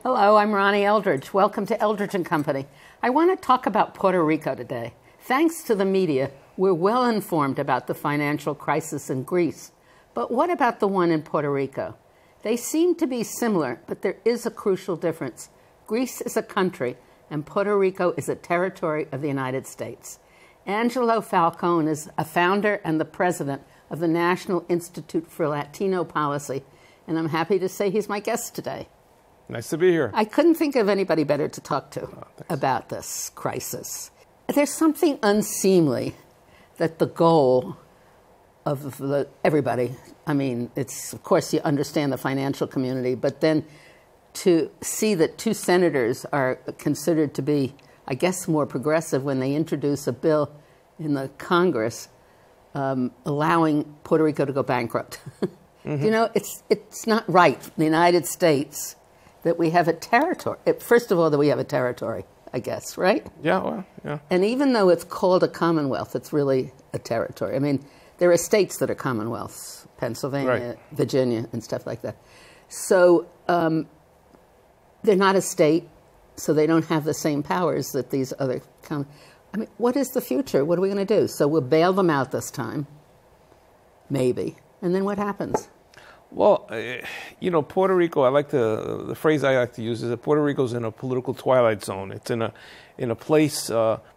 Hello, I'm Ronnie Eldridge. Welcome to Eldridge & Company. I want to talk about Puerto Rico today. Thanks to the media, we're well informed about the financial crisis in Greece. But what about the one in Puerto Rico? They seem to be similar, but there is a crucial difference. Greece is a country, and Puerto Rico is a territory of the United States. Angelo Falcone is a founder and the president of the National Institute for Latino Policy, and I'm happy to say he's my guest today. Nice to be here. I couldn't think of anybody better to talk to about this crisis. There's something unseemly that the goal of everybody, I mean, it's, of course, you understand the financial community, but then to see that two senators are considered to be, I guess, more progressive when they introduce a bill in the Congress allowing Puerto Rico to go bankrupt. You know, it's not right in the United States that we have a territory. First of all, that we have a territory, I guess, right? Yeah, well, yeah. And even though it's called a commonwealth, it's really a territory. I mean, there are states that are commonwealths, Pennsylvania, right, Virginia, and stuff like that. So they're not a state, so they don't have the same powers that these other I mean, what is the future? What are we going to do? So we'll bail them out this time, maybe. And then what happens? Well, you know, Puerto Rico, the phrase I like to use is that Puerto Rico's in a political twilight zone. It's in a place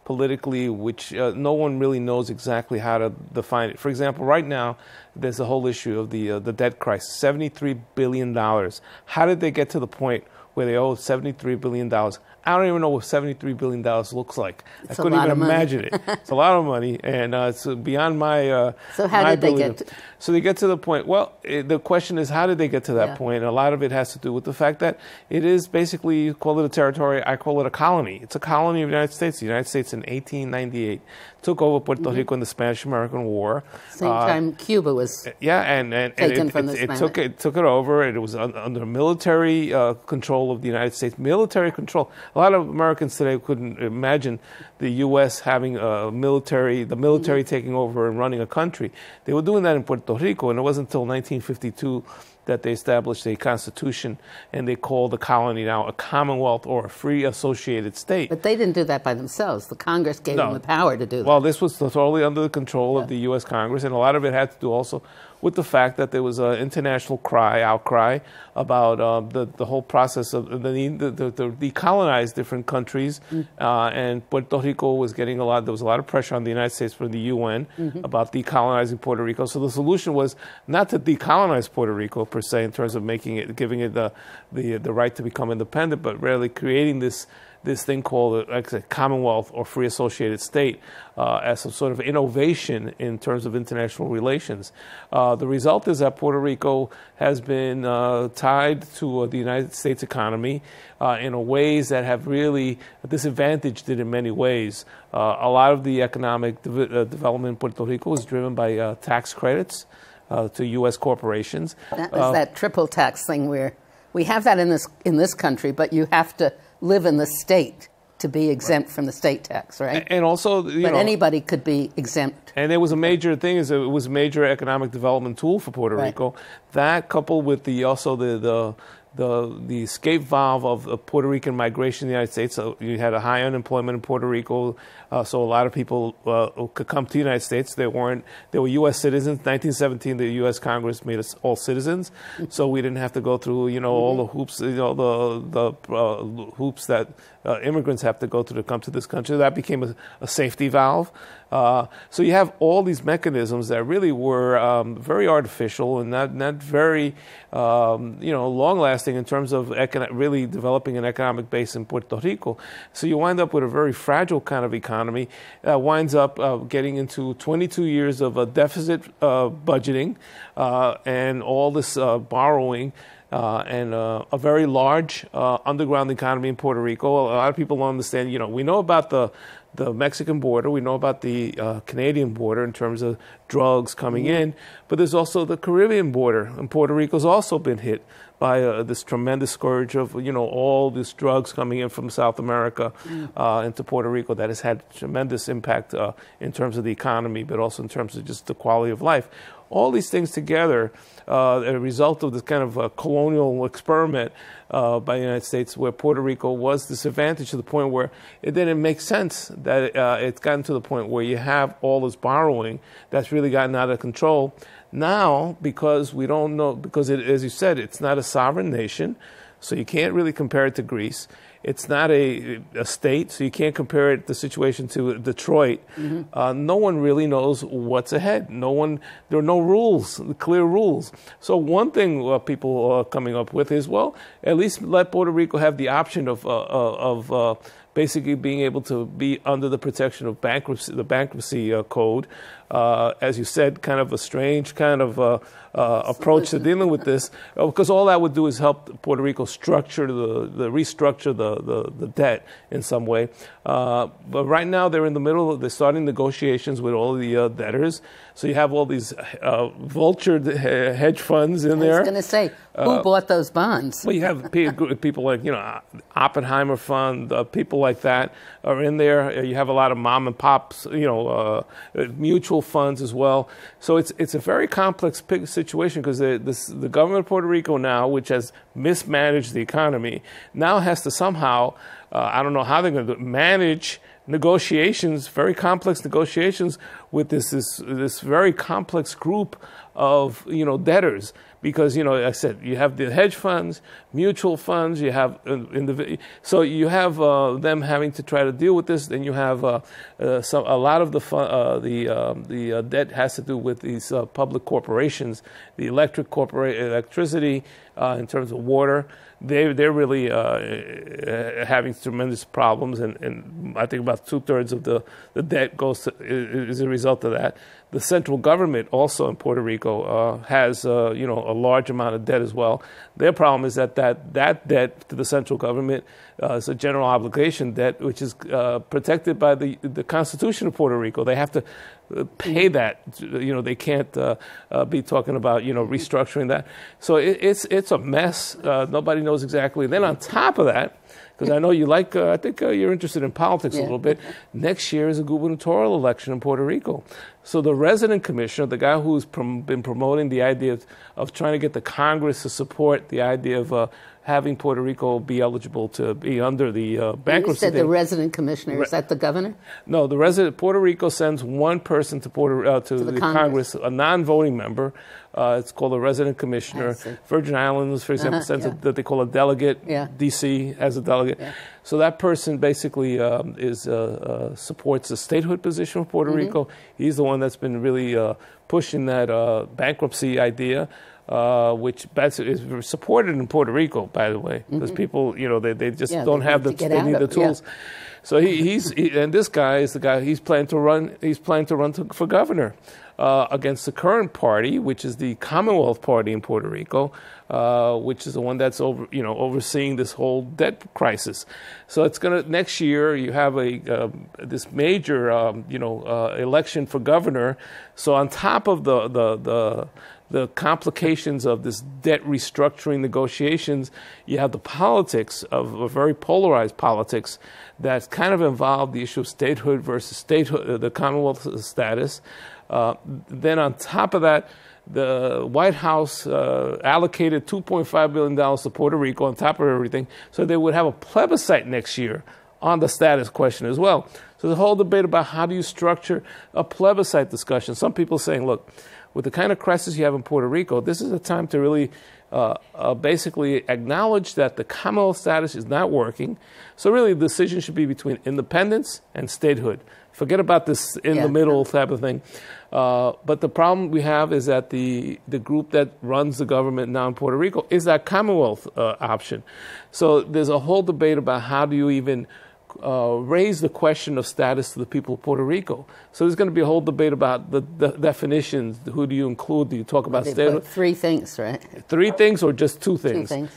politically which no one really knows exactly how to define it. For example, right now, there's the whole issue of the debt crisis, $73 billion. How did they get to the point where they owe $73 billion? I don't even know what $73 billion looks like. I couldn't even imagine it. It's a lot of money, and it's beyond my So how did they get to? So they get to the point, well, the question is, how did they get to that point? And a lot of it has to do with the fact that it is basically, you call it a territory, I call it a colony. It's a colony of the United States. The United States in 1898 took over Puerto Rico in the Spanish-American War. Same time Cuba was taken from the Spanish. It took it over, and it was under military control of the United States. Military control. A lot of Americans today couldn't imagine the U.S. having the military taking over and running a country. They were doing that in Puerto Rico, and it wasn't until 1952 that they established a constitution, and they call the colony now a commonwealth or a free associated state. But they didn't do that by themselves. The Congress gave them the power to do that. Well, this was totally under the control of the U.S. Congress, and a lot of it had to do also with the fact that there was an international outcry about the whole process of the need to decolonize different countries, and Puerto Rico was getting there was a lot of pressure on the United States from the UN about decolonizing Puerto Rico. So the solution was not to decolonize Puerto Rico per se in terms of giving it the right to become independent, but really creating this thing called a commonwealth or free associated state as some sort of innovation in terms of international relations. The result is that Puerto Rico has been tied to the United States economy in ways that have really disadvantaged it in many ways. A lot of the economic development in Puerto Rico is driven by tax credits to U.S. corporations. That was that triple tax thing where we have that in this country, but you have to live in the state to be exempt from the state tax, right? And also, but anybody could be exempt. And there was a major thing it was a major economic development tool for Puerto Rico. That coupled with the escape valve of Puerto Rican migration in the United States. So you had a high unemployment in Puerto Rico, so a lot of people could come to the United States. They were U.S. citizens. 1917, the U.S. Congress made us all citizens, so we didn't have to go through all the hoops, the hoops that immigrants have to go through to come to this country. That became a safety valve. So you have all these mechanisms that really were very artificial and not very long-lasting in terms of really developing an economic base in Puerto Rico. So you wind up with a very fragile kind of economy that winds up getting into 22 years of deficit budgeting and all this borrowing. And a very large underground economy in Puerto Rico. A lot of people don't understand. We know about the Mexican border. We know about the Canadian border in terms of drugs coming in. But there's also the Caribbean border. And Puerto Rico's also been hit by this tremendous scourge of, all these drugs coming in from South America into Puerto Rico that has had tremendous impact in terms of the economy, but also in terms of just the quality of life. All these things together, a result of this kind of colonial experiment by the United States, where Puerto Rico was disadvantaged to the point where it didn't make sense that it's gotten to the point where you have all this borrowing that's really gotten out of control. Now, because we don't know, because as you said, it's not a sovereign nation, so you can't really compare it to Greece. It's not a state, so you can't compare the situation to Detroit. No one really knows what's ahead. There are no rules, clear rules. So one thing people are coming up with is, well, at least let Puerto Rico have the option of basically being able to be under the protection of bankruptcy, the bankruptcy code. As you said, kind of a strange kind of approach to dealing with this, because all that would do is help Puerto Rico restructure the debt in some way. But right now they're starting negotiations with all the debtors. So you have all these vultured hedge funds in there. I was going to say, who bought those bonds? Well, you have people like, Oppenheimer Fund, people like that are in there. You have a lot of mom and pops, mutual funds as well. So it's a very complex situation, because the government of Puerto Rico now, which has mismanaged the economy, now has to somehow, I don't know how they're going to manage negotiations, very complex negotiations with this very complex group of debtors, because I said you have the hedge funds, mutual funds, you have so you have them having to try to deal with this. Then you have a lot of the debt has to do with these public corporations, the electricity in terms of water. They're really having tremendous problems, and I think about 2/3 of the debt is a result of that. The central government also in Puerto Rico has a large amount of debt as well. Their problem is that debt to the central government is a general obligation debt, which is protected by the Constitution of Puerto Rico. They have to pay that. They can't be talking about restructuring that. So it's a mess. Nobody knows exactly. And then on top of that, because I know you like, I think you're interested in politics a little bit. Next year is a gubernatorial election in Puerto Rico. So the resident commissioner, the guy who's been promoting the idea of trying to get the Congress to support the idea of having Puerto Rico be eligible to be under the bankruptcy. You said the resident commissioner. Is that the governor? No, the resident. Puerto Rico sends one person to the Congress, a non-voting member. It's called a resident commissioner. Virgin Islands, for example, sends that they call a delegate. D.C. as a delegate. So that person basically supports the statehood position of Puerto Rico. He's the one that's been really pushing that bankruptcy idea. Which is supported in Puerto Rico, by the way, because people, they just don't have they need the tools. So and this guy is the guy he's planning to run for governor against the current party, which is the Commonwealth Party in Puerto Rico, which is the one that's overseeing this whole debt crisis. So it's next year you have this major election for governor. So on top of the complications of this debt restructuring negotiations, you have the politics of a very polarized politics that's kind of involved the issue of statehood versus statehood, the Commonwealth status. Then on top of that, the White House allocated $2.5 billion to Puerto Rico on top of everything, so they would have a plebiscite next year on the status question as well. So the whole debate about how do you structure a plebiscite discussion. Some people saying, look, with the kind of crisis you have in Puerto Rico, this is a time to really basically acknowledge that the Commonwealth status is not working. So really the decision should be between independence and statehood. Forget about this in-the-middle type of thing. But the problem we have is that the group that runs the government now in Puerto Rico is that Commonwealth option. So there's a whole debate about how do you even raise the question of status to the people of Puerto Rico. So there's going to be a whole debate about the definitions. Who do you include? Do you talk about statehood? 3 things, right? 3 things or just 2 things? 2 things.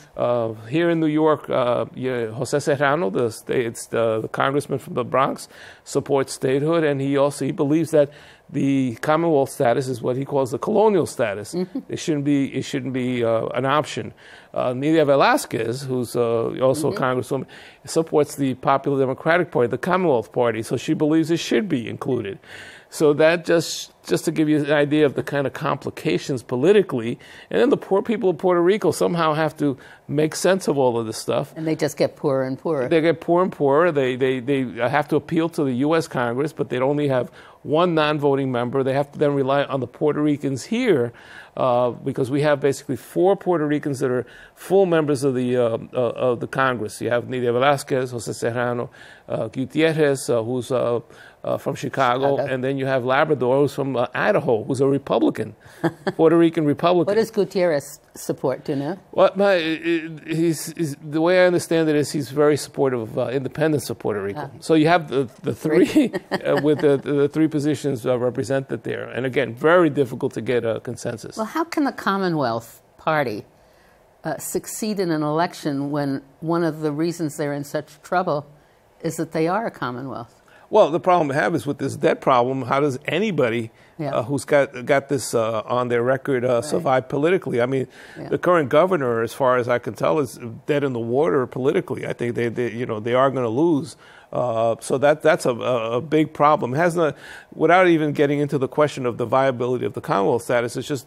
Here in New York, Jose Serrano, the congressman from the Bronx, supports statehood, and he believes that the Commonwealth status is what he calls the colonial status. It shouldn't be an option. Nidia Velasquez, who's also a congresswoman, supports the Popular Democratic Party, the Commonwealth Party, so she believes it should be included. So that just to give you an idea of the kind of complications politically. And then the poor people of Puerto Rico somehow have to make sense of all of this stuff. And they just get poorer and poorer. They get poorer and poorer. They have to appeal to the U.S. Congress, but they only have one non-voting member. They have to then rely on the Puerto Ricans here because we have basically 4 Puerto Ricans that are full members of the Congress. You have Nidia Velázquez, Jose Serrano, Gutierrez, who's from Chicago, and then you have Labrador, who's from Idaho, who's a Republican, Puerto Rican Republican. What does Gutierrez support, do you know? Well, the way I understand it is he's very supportive of independence of Puerto Rico. So you have the three with the 3 positions represented there. And again, very difficult to get a consensus. Well, how can the Commonwealth Party succeed in an election when one of the reasons they're in such trouble is that they are a Commonwealth? Well, the problem we have is with this debt problem, how does anybody who's got this on their record survive politically? I mean, the current governor, as far as I can tell, is dead in the water politically. I think they are going to lose. So that's a big problem. It has not, without even getting into the question of the viability of the Commonwealth status, it's just,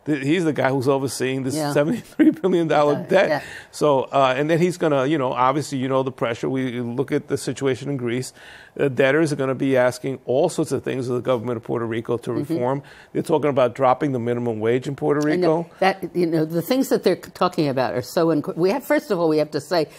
he's the guy who's overseeing this $73 billion debt. Yeah. So, and then he's going to, obviously, the pressure. We look at the situation in Greece. The debtors are going to be asking all sorts of things of the government of Puerto Rico to reform. They're talking about dropping the minimum wage in Puerto Rico. The things that they're talking about are so, first of all, we have to say,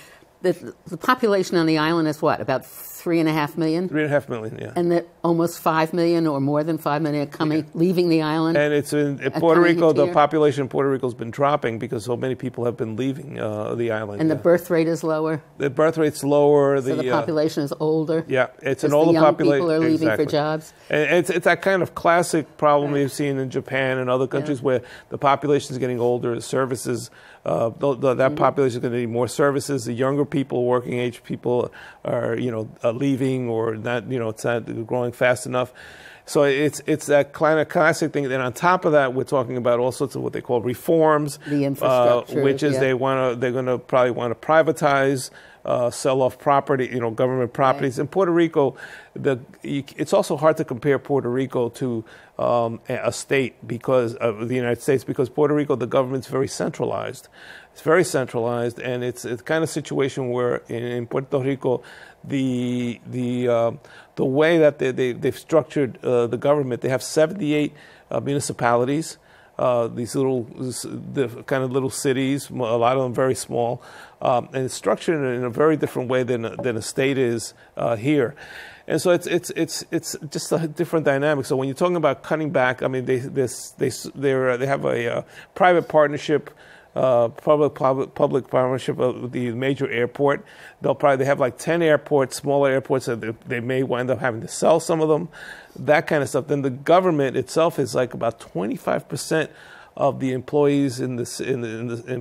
the population on the island is what, about 3.5 million? 3.5 million, yeah. And that almost 5 million or more than 5 million are leaving the island. And it's in Puerto Rico, the population in Puerto Rico has been dropping because so many people have been leaving the island. And the birth rate is lower? The birth rate's lower. So the population is older? Yeah, it's an older population. People are leaving for jobs? And it's that kind of classic problem we've seen in Japan and other countries where the population is getting older, the services, that population is going to need more services. The younger people, working age people are, leaving or not, it's not growing fast enough. So it's that kind of classic thing. Then on top of that, we're talking about all sorts of what they call reforms, the infrastructure, which is they're going to probably want to privatize, sell off property, government properties. In Puerto Rico, it's also hard to compare Puerto Rico to a state because of the United States, because Puerto Rico, the government's very centralized. It's very centralized, and it's kind of situation where in Puerto Rico, the way that they've structured the government, they have 78 municipalities. These kind of little cities, a lot of them very small, and it's structured in a very different way than a state is here. And so it's just a different dynamic. So when you're talking about cutting back, I mean, they have a private partnership, public partnership of the major airport. They have like 10 airports, smaller airports that they may wind up having to sell some of them, that kind of stuff. Then the government itself is like about 25% of the employees in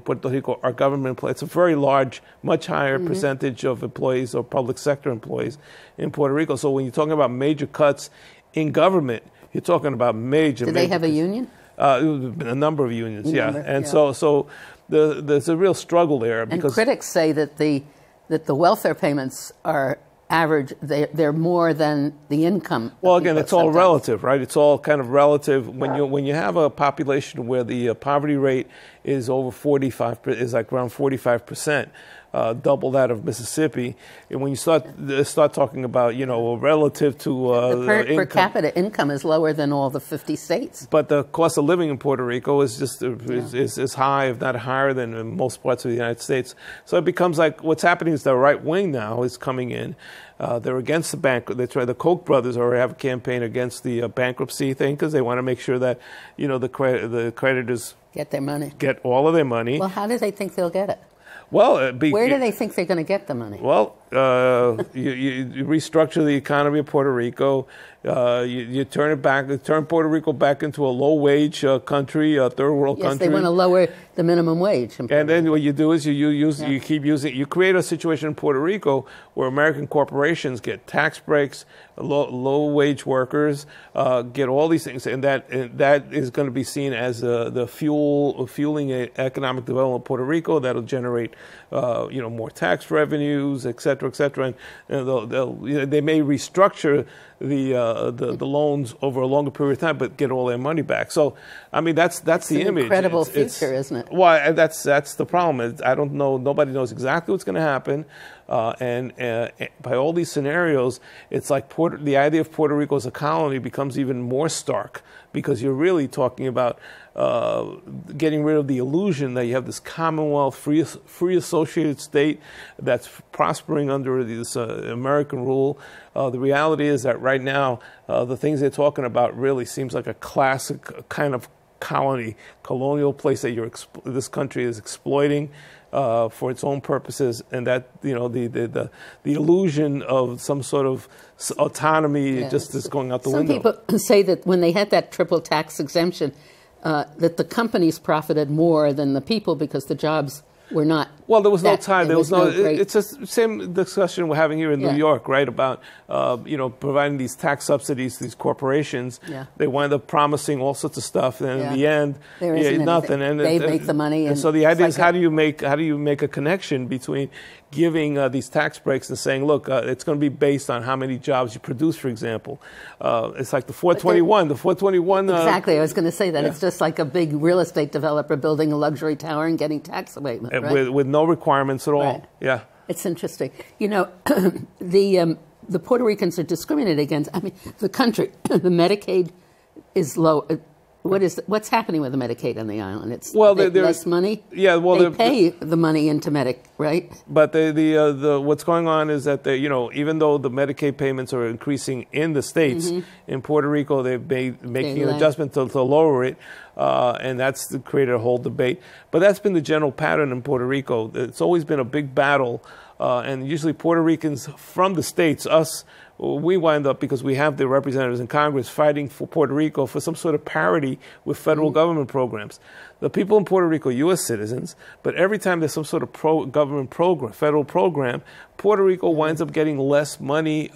Puerto Rico are government employees. It's a very large, much higher percentage of employees or public sector employees in Puerto Rico. So when you're talking about major cuts in government, you're talking about major. Do they have a union? A number of unions, and so there's a real struggle there. Because and critics say that the welfare payments are average, they're more than the income. Well, again, it's all relative, right? It's all kind of relative. When you have a population where the poverty rate is over 45, is like around 45%. Double that of Mississippi, and when you start talking about relative to the per capita income is lower than all the 50 states. But the cost of living in Puerto Rico is just is high, if not higher, than in most parts of the United States. So it becomes like what's happening is the right wing now is coming in. They're against the bank. The Koch brothers already have a campaign against the bankruptcy thing because they want to make sure that the creditors get their money, get all of their money. Well, how do they think they'll get it? Well, where do they think they're going to get the money? Well, you restructure the economy of Puerto Rico. You turn Puerto Rico back into a low-wage country, a third-world country. Yes, they want to lower the minimum wage. And then what you do is you create a situation in Puerto Rico where American corporations get tax breaks, low-wage workers get all these things, and that is going to be seen as the fueling economic development of Puerto Rico. That'll generate more tax revenues, et cetera, et cetera. And they may restructure the loans over a longer period of time, but get all their money back. So, I mean, that's the image. Incredible future, isn't it? Well, that's the problem. I don't know. Nobody knows exactly what's going to happen, and by all these scenarios, it's like the idea of Puerto Rico as a colony becomes even more stark, because you're really talking about getting rid of the illusion that you have this Commonwealth, free associated state that's prospering under this American rule. The reality is that right now, the things they're talking about really seems like a classic kind of colonial place that this country is exploiting for its own purposes, and that the illusion of some sort of autonomy just is going out the window. Some people say that when they had that triple tax exemption, that the companies profited more than the people because the jobs were not. Well, there was no time. There was no. It's the same discussion we're having here in New York, right? About providing these tax subsidies to these corporations. Yeah. They wind up promising all sorts of stuff, and in the end, nothing. And they make the money. And so the idea is, how do you make a connection between giving these tax breaks and saying, look, it's going to be based on how many jobs you produce, for example. It's like the 421. The 421. Exactly. I was going to say that. Yeah. It's just like a big real estate developer building a luxury tower and getting tax abatement, right? With no requirements at all. Right. Yeah. It's interesting. The Puerto Ricans are discriminated against. I mean, the country, the Medicaid is low. What's happening with the Medicaid on the island? It's less money. Yeah, well, they pay the money into right? But what's going on is that even though the Medicaid payments are increasing in the states, in Puerto Rico they're making an adjustment to lower it, and that's created a whole debate. But that's been the general pattern in Puerto Rico. It's always been a big battle, and usually Puerto Ricans from the states, we wind up, because we have the representatives in Congress fighting for Puerto Rico for some sort of parity with federal government programs. The people in Puerto Rico are U.S. citizens, but every time there's some sort of government program, federal program, Puerto Rico winds up getting less money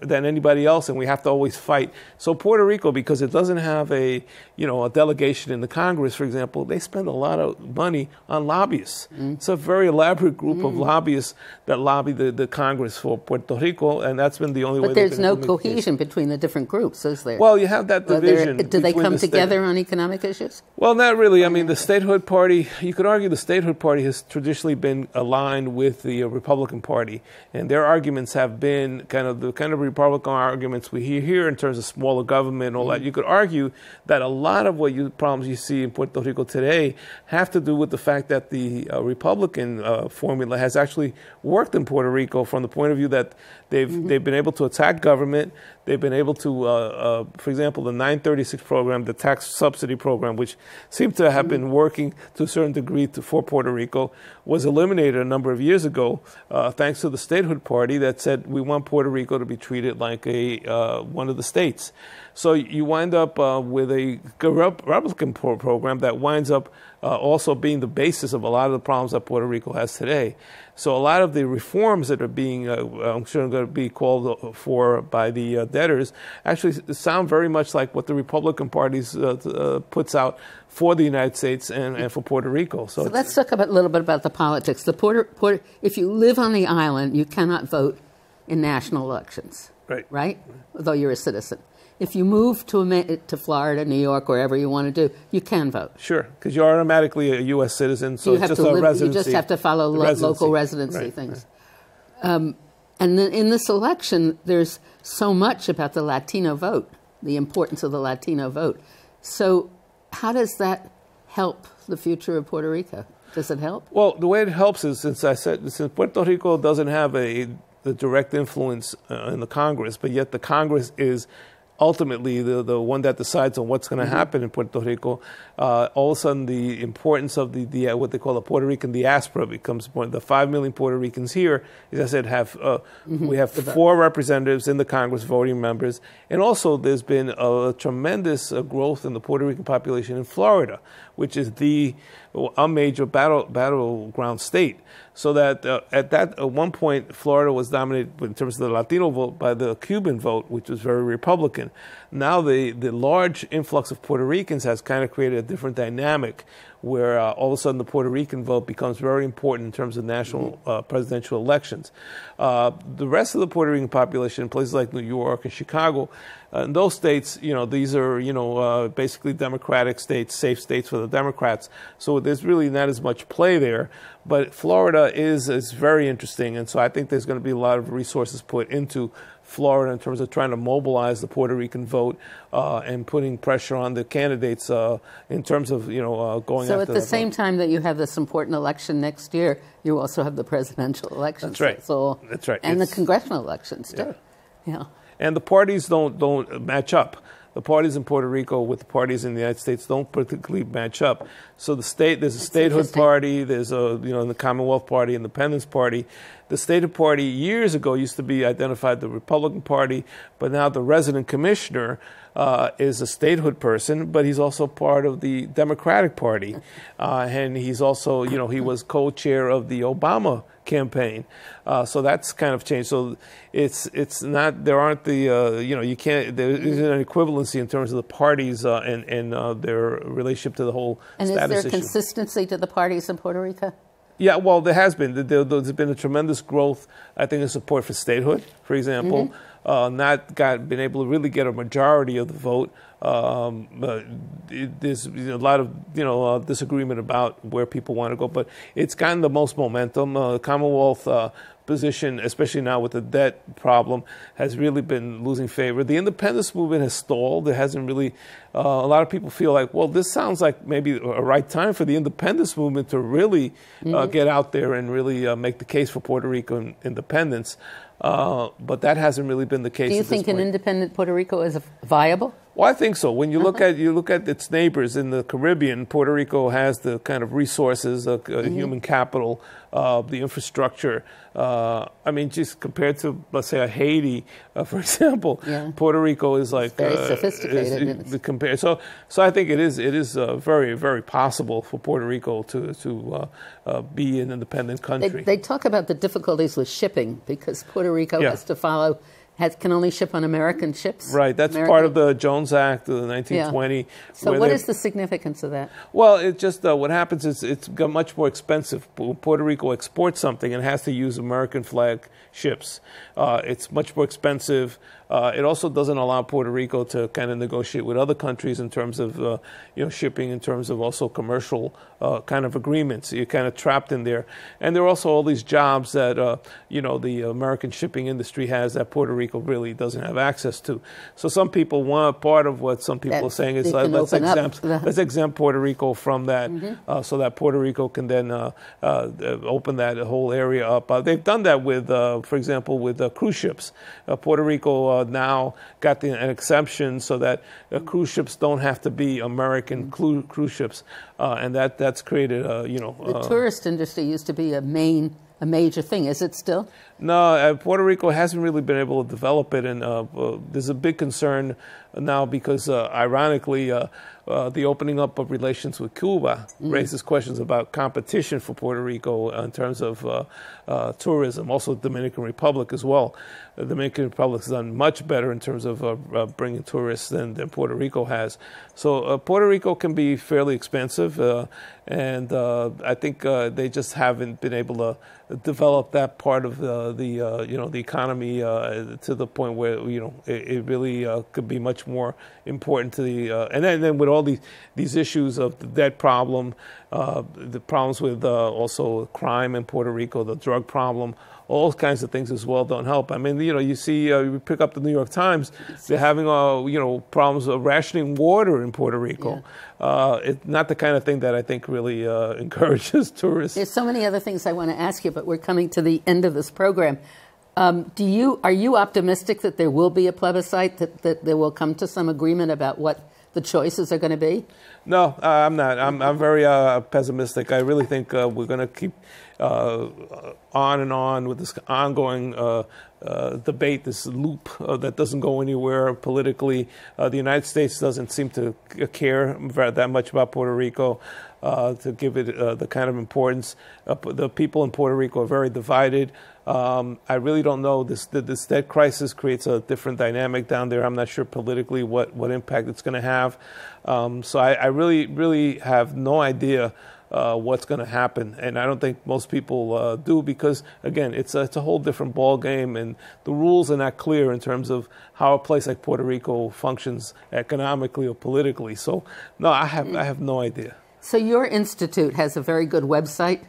than anybody else, and we have to always fight. So Puerto Rico, because it doesn't have a delegation in the Congress, for example, they spend a lot of money on lobbyists. It's a very elaborate group of lobbyists that lobby the Congress for Puerto Rico, and that's been the only way. But there's no cohesion between the different groups, is there? Well, you have that division. Do they come together on economic issues? Well, not really. I mean, the statehood party, you could argue the statehood party has traditionally been aligned with the Republican Party, and their arguments have been the kind of Republican arguments we hear here in terms of smaller government and all that. You could argue that a lot of problems you see in Puerto Rico today have to do with the fact that the Republican formula has actually worked in Puerto Rico from the point of view that they've been able to attack government. They've been able to, for example, the 936 program, the tax subsidy program, which seemed to have been working to a certain degree for Puerto Rico, was eliminated a number of years ago, thanks to the statehood party that said we want Puerto Rico to be treated like one of the states. So you wind up with a Republican program that winds up also being the basis of a lot of the problems that Puerto Rico has today. So a lot of the reforms that are being, I'm sure, going to be called for by the debtors actually sound very much like what the Republican Party puts out for the United States and for Puerto Rico. So let's talk a little bit about the politics. If you live on the island, you cannot vote in national elections, right? Although you're a citizen. If you move to Florida, New York, wherever you want to do, you can vote. Sure, because you're automatically a U.S. citizen, so it's just a residency. You just have to follow local residency things. Right. And then in this election, there's so much about the Latino vote, the importance of the Latino vote. So how does that help the future of Puerto Rico? Does it help? Well, the way it helps is, since Puerto Rico doesn't have the direct influence in the Congress, but yet the Congress is ultimately the one that decides on what's going to happen in Puerto Rico, all of a sudden the importance of the what they call the Puerto Rican diaspora becomes important. The 5 million Puerto Ricans here, as I said, we have 4 representatives in the Congress, voting members, and also there's been a tremendous growth in the Puerto Rican population in Florida, which is a major battleground state. So that at one point, Florida was dominated in terms of the Latino vote by the Cuban vote, which was very Republican. Rican. Now the large influx of Puerto Ricans has kind of created a different dynamic where all of a sudden the Puerto Rican vote becomes very important in terms of national presidential elections. The rest of the Puerto Rican population in places like New York and Chicago, in those states, these are, basically Democratic states, safe states for the Democrats. So there's really not as much play there. But Florida is very interesting. And so I think there's going to be a lot of resources put into Florida in terms of trying to mobilize the Puerto Rican vote and putting pressure on the candidates in terms of, going So after at the same time that you have this important election next year, you also have the presidential elections. That's right. So, that's right. And the congressional elections, too. Yeah. And the parties don't match up. The parties in Puerto Rico with the parties in the United States don't particularly match up. So there's a statehood party, there's the Commonwealth Party, Independence Party. The statehood party years ago used to be identified the Republican Party, but now the resident commissioner is a statehood person, but he's also part of the Democratic Party. And he's also, he was co-chair of the Obama campaign. So that's kind of changed. So it's not, there aren't the, you can't, there isn't an equivalency in terms of the parties and their relationship to the whole status issue. And is there consistency to the parties in Puerto Rico? Yeah, well, there has been. There's been a tremendous growth, I think, in support for statehood, for example. Been able to really get a majority of the vote. There's a lot of disagreement about where people want to go, but it's gotten the most momentum. The Commonwealth position, especially now with the debt problem, has really been losing favor. The independence movement has stalled. There hasn't really, a lot of people feel like, well, this sounds like maybe a right time for the independence movement to really get out there and really make the case for Puerto Rico independence. But that hasn't really been the case. Do you think an independent Puerto Rico is viable? Well, I think so. When you look at its neighbors in the Caribbean, Puerto Rico has the kind of resources, human capital, the infrastructure. I mean, just compared to, let's say, a Haiti, for example, Puerto Rico is like very sophisticated. So I think it is very, very possible for Puerto Rico to be an independent country. They talk about the difficulties with shipping because Puerto Rico has to follow. Can only ship on American ships. Right, that's part of the Jones Act of 1920. So what is the significance of that? Well, it just, what happens is it's got much more expensive. Puerto Rico exports something and has to use American flag ships. It's much more expensive. It also doesn't allow Puerto Rico to kind of negotiate with other countries in terms of shipping, in terms of also commercial kind of agreements. You're kind of trapped in there. And there are also all these jobs that the American shipping industry has that Puerto Rico really doesn't have access to. So some people want, part of what some people are saying is let's exempt Puerto Rico from that, so that Puerto Rico can then open that whole area up. They've done that with, for example, with cruise ships. Puerto Rico now got an exemption so that cruise ships don't have to be American cruise ships, and that's created the tourist industry used to be a major thing. Is it still? No, Puerto Rico hasn't really been able to develop it, and there's a big concern now because, ironically, the opening up of relations with Cuba raises questions about competition for Puerto Rico in terms of tourism, also the Dominican Republic as well. The Dominican Republic has done much better in terms of bringing tourists than Puerto Rico has. So Puerto Rico can be fairly expensive, and I think they just haven't been able to develop that part of the economy to the point where it really could be much more important to the and then with all these issues of the debt problem, the problems with also crime in Puerto Rico, the drug problem. All kinds of things as well don't help. I mean, you see, you pick up the New York Times, they're having, problems of rationing water in Puerto Rico. It's not the kind of thing that I think really encourages tourists. There's so many other things I want to ask you, but we're coming to the end of this program. Are you optimistic that there will be a plebiscite, that there will come to some agreement about what the choices are going to be? No, I'm not. I'm very pessimistic. I really think we're going to keep on and on with this ongoing debate, this loop that doesn't go anywhere politically. The United States doesn't seem to care that much about Puerto Rico. to give it the kind of importance. The people in Puerto Rico are very divided. I really don't know. This debt crisis creates a different dynamic down there. I'm not sure politically what impact it's going to have. So I really have no idea what's going to happen, and I don't think most people do, because again, it's a whole different ball game, and the rules are not clear in terms of how a place like Puerto Rico functions economically or politically. So no, I have no idea. So your institute has a very good website.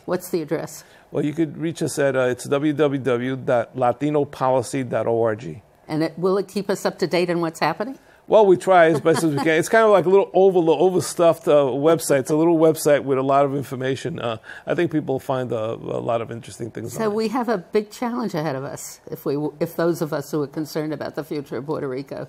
What's the address? Well, you could reach us at it's www.latinopolicy.org. And will it keep us up to date on what's happening? Well, we try as best as we can. It's kind of like a little overstuffed website. It's a little website with a lot of information. I think people find a lot of interesting things. So we have a big challenge ahead of us if those of us who are concerned about the future of Puerto Rico.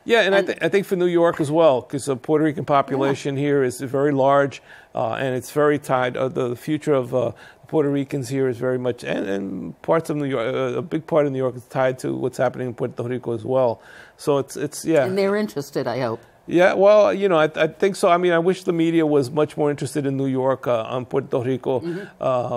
Yeah, and I think for New York as well, because the Puerto Rican population here is very large, and it's very tied. The future of Puerto Ricans here is very much, and parts of New York, a big part of New York is tied to what's happening in Puerto Rico as well. So it's yeah. And they're interested, I hope. Yeah, well, I think so. I mean, I wish the media was much more interested in New York, on Puerto Rico,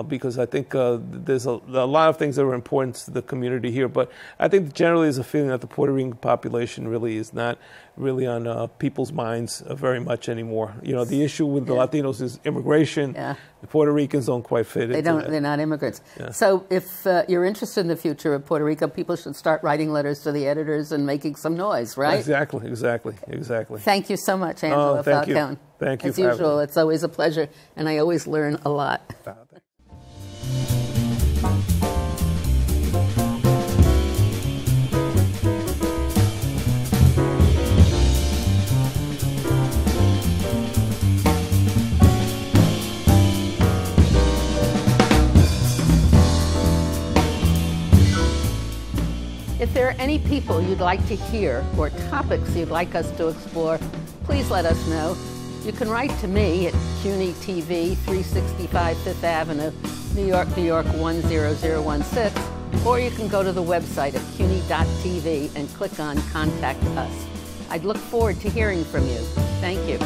because I think there's a lot of things that are important to the community here. But I think generally there's a feeling that the Puerto Rican population really is not really on people's minds very much anymore. The issue with the Latinos is immigration. Yeah. The Puerto Ricans don't quite fit into that. They're not immigrants. Yeah. So if you're interested in the future of Puerto Rico, people should start writing letters to the editors and making some noise, right? Exactly. Thank you so much, Angelo Falcone. Thank you. As usual, it's always a pleasure, and I always learn a lot. If there are any people you'd like to hear or topics you'd like us to explore, please let us know. You can write to me at CUNY TV, 365 Fifth Avenue, New York, New York 10016, or you can go to the website at CUNY.tv and click on Contact Us. I'd look forward to hearing from you. Thank you.